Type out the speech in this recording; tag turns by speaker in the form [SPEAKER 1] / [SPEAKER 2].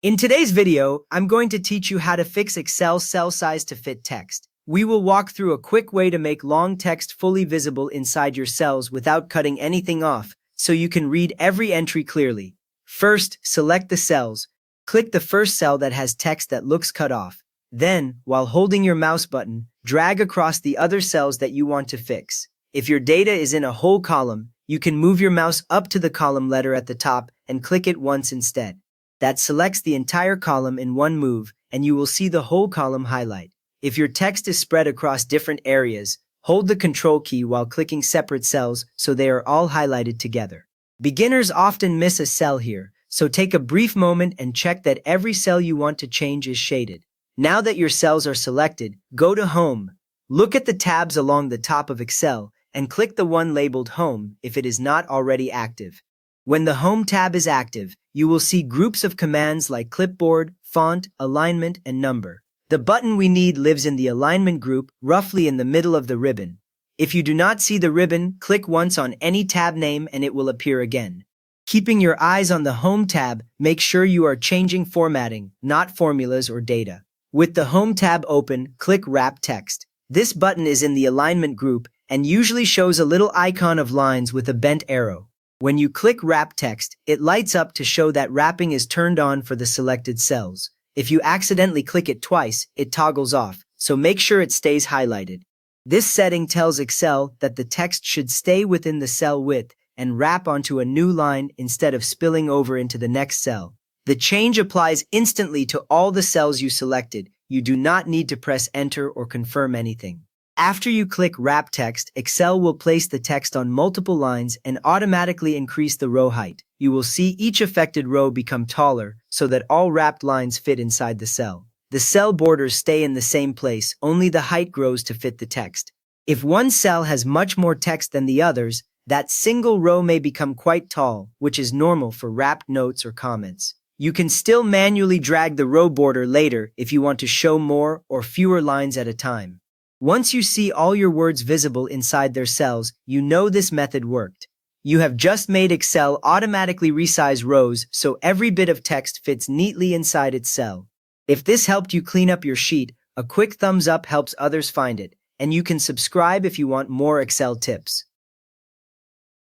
[SPEAKER 1] In today's video, I'm going to teach you how to fix Excel cell size to fit text. We will walk through a quick way to make long text fully visible inside your cells without cutting anything off, so you can read every entry clearly. First, select the cells. Click the first cell that has text that looks cut off. Then, while holding your mouse button, drag across the other cells that you want to fix. If your data is in a whole column, you can move your mouse up to the column letter at the top and click it once instead. That selects the entire column in one move, and you will see the whole column highlight. If your text is spread across different areas, hold the Control key while clicking separate cells so they are all highlighted together. Beginners often miss a cell here, so take a brief moment and check that every cell you want to change is shaded. Now that your cells are selected, go to Home. Look at the tabs along the top of Excel and click the one labeled Home if it is not already active. When the Home tab is active, you will see groups of commands like clipboard, font, alignment, and number. The button we need lives in the alignment group, roughly in the middle of the ribbon. If you do not see the ribbon, click once on any tab name and it will appear again. Keeping your eyes on the Home tab, make sure you are changing formatting, not formulas or data. With the Home tab open, click Wrap Text. This button is in the alignment group and usually shows a little icon of lines with a bent arrow. When you click Wrap Text, it lights up to show that wrapping is turned on for the selected cells. If you accidentally click it twice, it toggles off, so make sure it stays highlighted. This setting tells Excel that the text should stay within the cell width and wrap onto a new line instead of spilling over into the next cell. The change applies instantly to all the cells you selected. You do not need to press Enter or confirm anything. After you click Wrap Text, Excel will place the text on multiple lines and automatically increase the row height. You will see each affected row become taller so that all wrapped lines fit inside the cell. The cell borders stay in the same place, only the height grows to fit the text. If one cell has much more text than the others, that single row may become quite tall, which is normal for wrapped notes or comments. You can still manually drag the row border later if you want to show more or fewer lines at a time. Once you see all your words visible inside their cells, you know this method worked. You have just made Excel automatically resize rows so every bit of text fits neatly inside its cell. If this helped you clean up your sheet, a quick thumbs up helps others find it, and you can subscribe if you want more Excel tips.